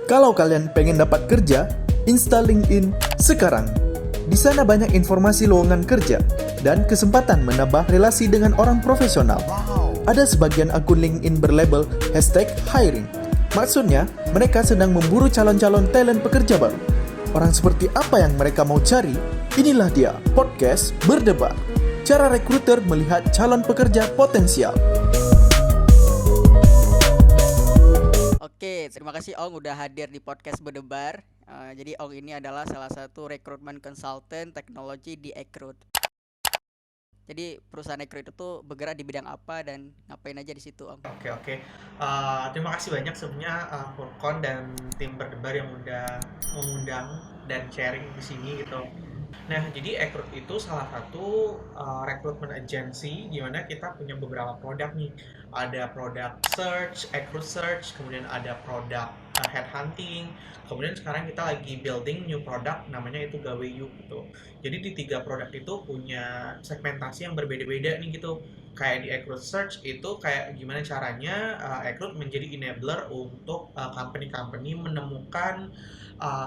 Kalau kalian pengen dapat kerja, install LinkedIn sekarang. Di sana banyak informasi lowongan kerja dan kesempatan menambah relasi dengan orang profesional. Ada sebagian akun LinkedIn berlabel #hiring. Maksudnya, mereka sedang memburu calon-calon talent pekerja baru. Orang seperti apa yang mereka mau cari? Inilah dia, podcast Berdebar. Cara rekruter melihat calon pekerja potensial. Oke, terima kasih Ong udah hadir di podcast Berdebar. Jadi Ong ini adalah salah satu recruitment consultant teknologi di Ekrut. Jadi perusahaan Ekrut itu bergerak di bidang apa dan ngapain aja di situ Ong? Oke. Terima kasih banyak sebenarnya Furkon dan tim Berdebar yang udah mengundang dan sharing di sini gitu. Nah, jadi Ekrut itu salah satu recruitment agency di mana kita punya beberapa produk nih. Ada produk search, Ekrut search, kemudian ada produk headhunting, kemudian sekarang kita lagi building new product namanya itu Gaweyu gitu. Jadi di tiga produk itu punya segmentasi yang berbeda-beda nih gitu. Kayak di Ekrut search itu kayak gimana caranya Ekrut menjadi enabler untuk company-company menemukan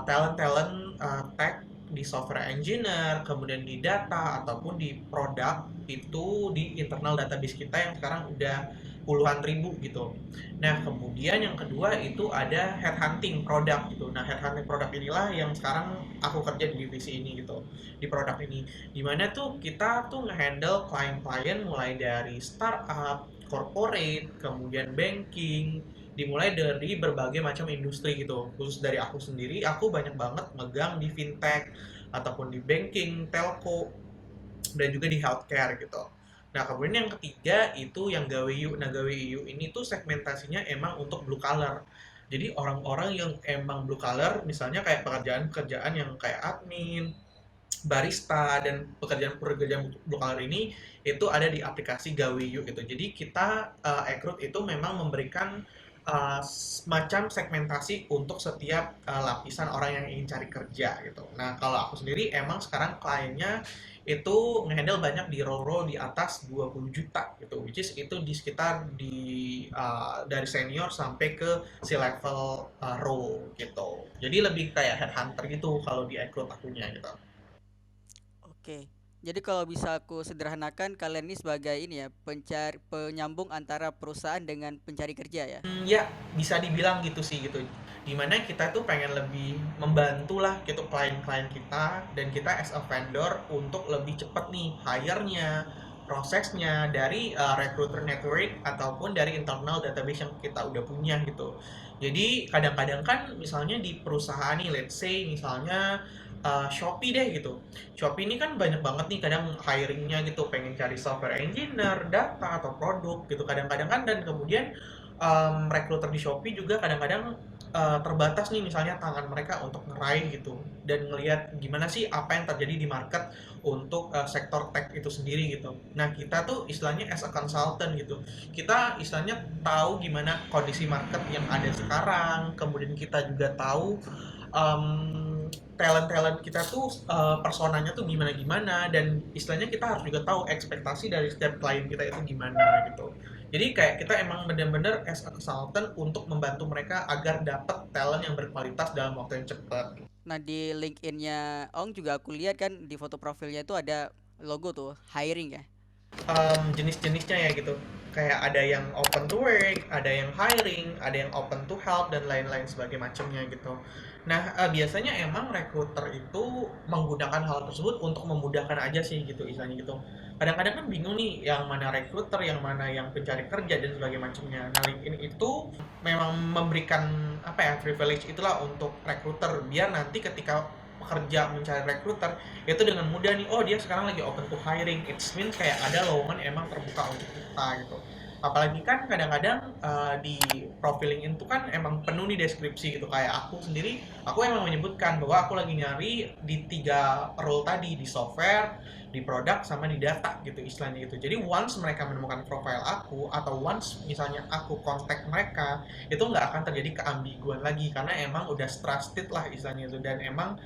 talent-talent tech di software engineer, kemudian di data ataupun di produk itu di internal database kita yang sekarang udah puluhan ribu gitu. Nah, kemudian yang kedua itu ada headhunting produk gitu. Nah, headhunting produk inilah yang sekarang aku kerja di divisi ini gitu, di produk ini. Dimana tuh kita tuh ngehandle klien-klien mulai dari startup, corporate, kemudian banking, dimulai dari berbagai macam industri gitu. Khusus dari aku sendiri, aku banyak banget megang di fintech ataupun di banking, telco, dan juga di healthcare gitu. Nah, kemudian yang ketiga itu yang Gaweyu. Nah, Gaweyu ini tuh segmentasinya emang untuk blue collar. Jadi orang-orang yang emang blue collar, misalnya kayak pekerjaan-pekerjaan yang kayak admin, barista, dan pekerjaan-pekerjaan blue collar ini itu ada di aplikasi Gaweyu gitu. Jadi kita Ekrut itu memang memberikan semacam segmentasi untuk setiap lapisan orang yang ingin cari kerja gitu. Nah, kalau aku sendiri emang sekarang kliennya itu ngehandle banyak di role-role di atas 20 juta gitu, which is itu di sekitar dari senior sampai ke C-level role gitu. Jadi lebih kayak headhunter gitu kalau di Ekrut akunya gitu. Oke. Jadi kalau bisa aku sederhanakan kalian ini sebagai ini ya, penyambung antara perusahaan dengan pencari kerja ya. Ya, bisa dibilang gitu sih gitu. Dimana kita tuh pengen lebih membantu lah gitu klien-klien kita dan kita as a vendor untuk lebih cepat nih hire-nya, prosesnya dari recruiter network ataupun dari internal database yang kita udah punya gitu. Jadi kadang-kadang kan misalnya di perusahaan nih, let's say misalnya Shopee deh gitu. Shopee ini kan banyak banget nih kadang hiringnya gitu, pengen cari software engineer, data atau produk gitu kadang-kadang kan, dan kemudian recruiter di Shopee juga kadang-kadang terbatas nih misalnya tangan mereka untuk ngeraih gitu dan ngelihat gimana sih apa yang terjadi di market untuk sektor tech itu sendiri gitu. Nah, kita tuh istilahnya as a consultant gitu. Kita istilahnya tahu gimana kondisi market yang ada sekarang, kemudian kita juga tahu talent-talent kita tuh personanya tuh gimana-gimana, dan istilahnya kita harus juga tahu ekspektasi dari setiap klien kita itu gimana gitu. Jadi kayak kita emang bener-bener as a consultant untuk membantu mereka agar dapat talent yang berkualitas dalam waktu yang cepat. Nah, di LinkedIn-nya Ong juga aku lihat kan di foto profilnya itu ada logo tuh, hiring ya. Jenis-jenisnya ya gitu. Kayak ada yang open to work, ada yang hiring, ada yang open to help, dan lain-lain sebagai macamnya gitu. Nah, biasanya emang recruiter itu menggunakan hal tersebut untuk memudahkan aja sih gitu istilahnya gitu. Kadang-kadang kan bingung nih yang mana recruiter, yang mana yang pencari kerja dan sebagainya macamnya. Nah, LinkedIn itu memang memberikan apa ya, privilege itulah untuk recruiter biar nanti ketika pekerja mencari recruiter itu dengan mudah nih, oh dia sekarang lagi open to hiring, it means kayak ada lowongan emang terbuka untuk kita gitu. Apalagi kan kadang-kadang di profiling itu kan emang penuh nih deskripsi gitu. Kayak aku sendiri, aku emang menyebutkan bahwa aku lagi nyari di tiga role tadi, di software, di produk, sama di data gitu istilahnya gitu. Jadi once mereka menemukan profile aku atau once misalnya aku kontak mereka, itu nggak akan terjadi keambiguan lagi karena emang udah trusted lah istilahnya itu, dan emang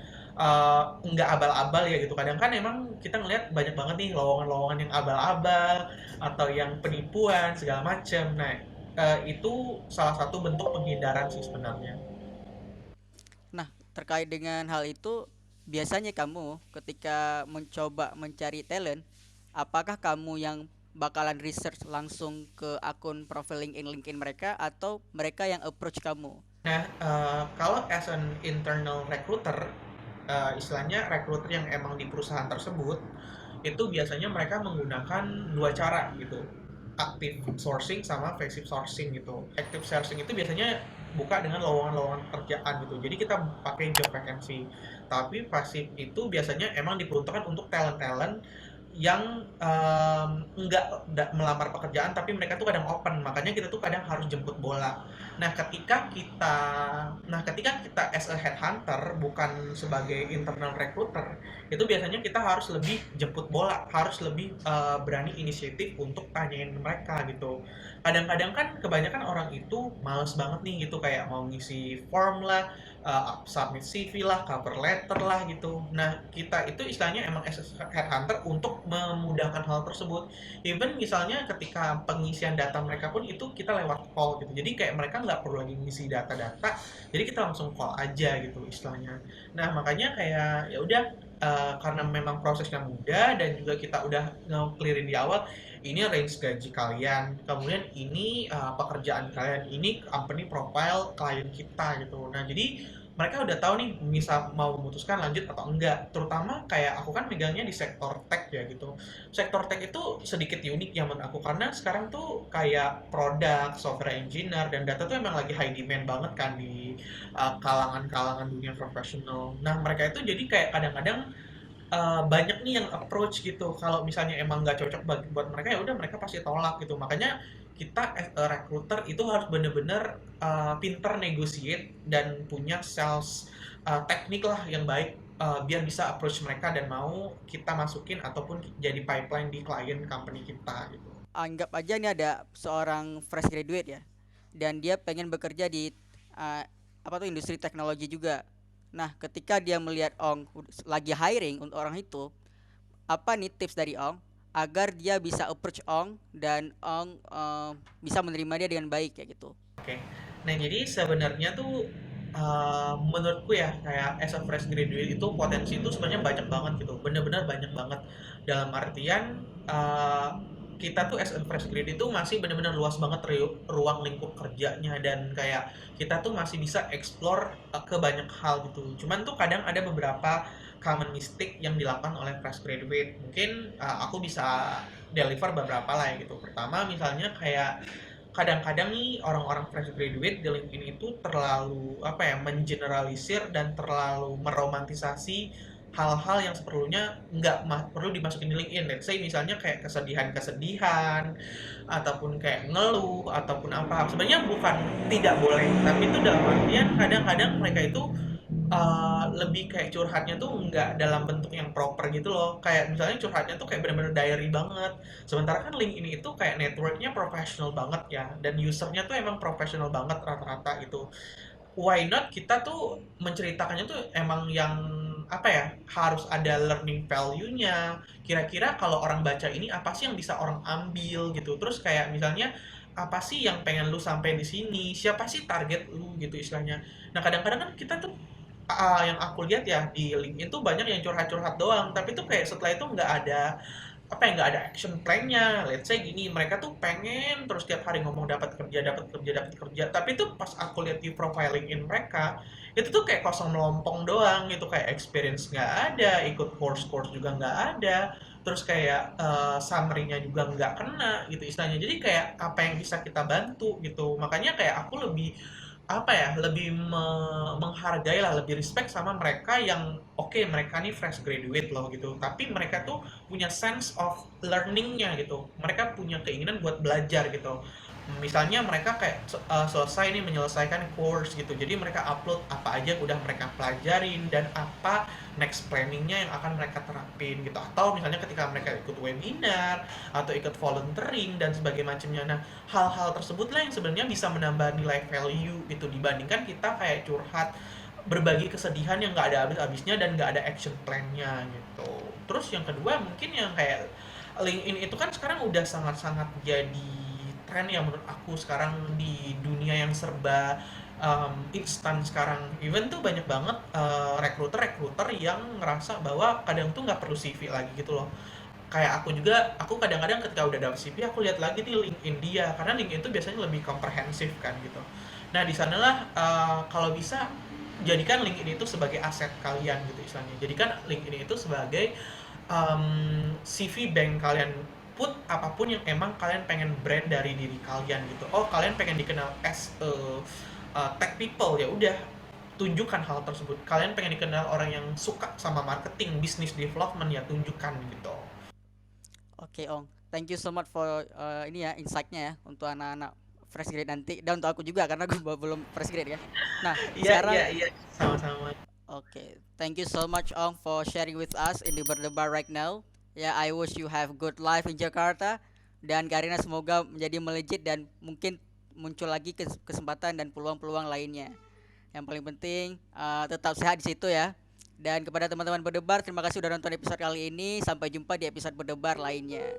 nggak abal-abal ya gitu. Kadang kan emang kita ngelihat banyak banget nih lowongan-lowongan yang abal-abal atau yang penipuan segala macam. Nah, itu salah satu bentuk penghindaran sih sebenarnya. terkait dengan hal itu, biasanya kamu ketika mencoba mencari talent, apakah kamu yang bakalan research langsung ke akun profil LinkedIn mereka atau mereka yang approach kamu? Nah, kalau as an internal recruiter, istilahnya recruiter yang emang di perusahaan tersebut, itu biasanya mereka menggunakan dua cara gitu. Active sourcing sama passive sourcing gitu. Active sourcing itu biasanya buka dengan lowongan-lowongan pekerjaan gitu. Jadi kita pakai job vacancy. Tapi pasif itu biasanya emang diperuntukkan untuk talent-talent yang melamar pekerjaan tapi mereka tuh kadang open, makanya kita tuh kadang harus jemput bola. Nah, ketika kita as a headhunter bukan sebagai internal recruiter, itu biasanya kita harus lebih jemput bola, harus lebih berani inisiatif untuk tanyain mereka gitu. Kadang-kadang kan kebanyakan orang itu males banget nih gitu, kayak mau ngisi form lah, submit CV lah, cover letter lah gitu. Nah, kita itu istilahnya emang as a headhunter untuk memudahkan hal tersebut. Even misalnya ketika pengisian data mereka pun itu kita lewat call gitu. Jadi kayak mereka nggak perlu lagi ngisi data-data, jadi kita langsung call aja gitu istilahnya. Nah, makanya kayak ya udah, karena memang prosesnya mudah dan juga kita udah nge-clearin di awal, ini range gaji kalian, kemudian ini pekerjaan kalian, ini company profile klien kita gitu. Nah, jadi mereka udah tahu nih bisa mau memutuskan lanjut atau enggak. Terutama kayak aku kan megangnya di sektor tech ya gitu. Sektor tech itu sedikit unik ya menurut aku karena sekarang tuh kayak produk, software engineer dan data tuh emang lagi high demand banget kan di kalangan-kalangan dunia profesional. Nah, mereka itu jadi kayak kadang-kadang banyak nih yang approach gitu. Kalau misalnya emang nggak cocok buat mereka ya udah mereka pasti tolak gitu. Makanya kita as a recruiter itu harus bener-bener pinter negotiate dan punya sales teknik lah yang baik, biar bisa approach mereka dan mau kita masukin ataupun jadi pipeline di klien company kita gitu. Anggap aja nih ada seorang fresh graduate ya, dan dia pengen bekerja di uh, apa tuh industri teknologi juga. Nah, ketika dia melihat Ong lagi hiring untuk orang itu, apa nih tips dari Ong agar dia bisa approach Ong dan Ong bisa menerima dia dengan baik kayak gitu? Oke. Nah, jadi sebenarnya tuh menurutku ya kayak as a fresh graduate itu potensi itu sebenarnya banyak banget gitu. Bener-bener banyak banget. Dalam artian kita tuh as a fresh graduate itu masih bener-bener luas banget ruang lingkup kerjanya dan kayak kita tuh masih bisa explore ke banyak hal gitu. Cuman tuh kadang ada beberapa common mistake yang dilakukan oleh fresh graduate. Mungkin aku bisa deliver beberapa lah ya gitu. Pertama misalnya kayak kadang-kadang nih orang-orang fresh graduate di LinkedIn itu terlalu apa ya mengeneralisir dan terlalu meromantisasi hal-hal yang seperlunya nggak perlu dimasukin di LinkedIn. Let's say misalnya kayak kesedihan-kesedihan ataupun kayak ngeluh ataupun apa. Sebenarnya bukan tidak boleh, tapi itu dalam artian kadang-kadang mereka itu lebih kayak curhatnya tuh nggak dalam bentuk yang proper gitu loh. Kayak misalnya curhatnya tuh kayak bener-bener diary banget. Sementara kan LinkedIn itu kayak networknya profesional banget ya. Dan usernya tuh emang profesional banget rata-rata gitu. Why not kita tuh menceritakannya tuh emang yang apa ya harus ada learning value-nya. Kira-kira kalau orang baca ini apa sih yang bisa orang ambil gitu. Terus kayak misalnya apa sih yang pengen lu sampai di sini? Siapa sih target lu gitu istilahnya. Nah, kadang-kadang kan kita tuh yang aku lihat ya di LinkedIn tuh banyak yang curhat-curhat doang, tapi tuh kayak setelah itu nggak ada apa ya nggak ada action plan-nya. Let's say gini, mereka tuh pengen terus tiap hari ngomong dapat kerja, dapat kerja, dapat kerja, tapi tuh pas aku lihat di profiling in mereka itu tuh kayak kosong melompong doang gitu, kayak experience nggak ada, ikut course-course juga nggak ada, terus kayak summary-nya juga nggak kena gitu istilahnya. Jadi kayak apa yang bisa kita bantu gitu. Makanya kayak aku lebih apa ya lebih menghargai lah lebih respect sama mereka yang oke, mereka nih fresh graduate loh gitu tapi mereka tuh punya sense of learningnya gitu, mereka punya keinginan buat belajar gitu. Misalnya mereka kayak selesai nih menyelesaikan course gitu, jadi mereka upload apa aja yang udah mereka pelajarin dan apa next planningnya yang akan mereka terapin gitu. Atau misalnya ketika mereka ikut webinar atau ikut volunteering dan sebagainya macamnya. Nah, hal-hal tersebut lah yang sebenarnya bisa menambah nilai value gitu dibandingkan kita kayak curhat berbagi kesedihan yang nggak ada habis-habisnya dan nggak ada action plan-nya gitu. Terus yang kedua mungkin yang kayak LinkedIn itu kan sekarang udah sangat-sangat jadi tren ya menurut aku sekarang di dunia yang serba instan sekarang. Even tuh banyak banget rekruter-rekruter yang ngerasa bahwa kadang tuh nggak perlu CV lagi gitu loh. Kayak aku juga, aku kadang-kadang ketika udah dapet CV, aku lihat lagi nih LinkedIn dia, karena LinkedIn itu biasanya lebih komprehensif kan gitu. Nah di sanalah kalau bisa jadikan LinkedIn itu sebagai aset kalian gitu istilahnya. Jadikan LinkedIn itu sebagai CV bank kalian, put apapun yang emang kalian pengen brand dari diri kalian gitu. Oh kalian pengen dikenal as tech people, ya udah tunjukkan hal tersebut. Kalian pengen dikenal orang yang suka sama marketing, business development, ya tunjukkan gitu. Oke Ong, thank you so much for ini ya insight-nya ya untuk anak-anak fresh grade nanti dan untuk aku juga karena gue belum fresh grade kan. Nah Iya, iya, sekarang iya, sama-sama. oke, thank you so much Ong for sharing with us in the berdebar right now. Ya, I wish you have good life in Jakarta dan Karina semoga menjadi melejit dan mungkin muncul lagi kesempatan dan peluang-peluang lainnya. Yang paling penting tetap sehat di situ ya. Dan kepada teman-teman berdebar, terima kasih sudah nonton episode kali ini. Sampai jumpa di episode berdebar lainnya.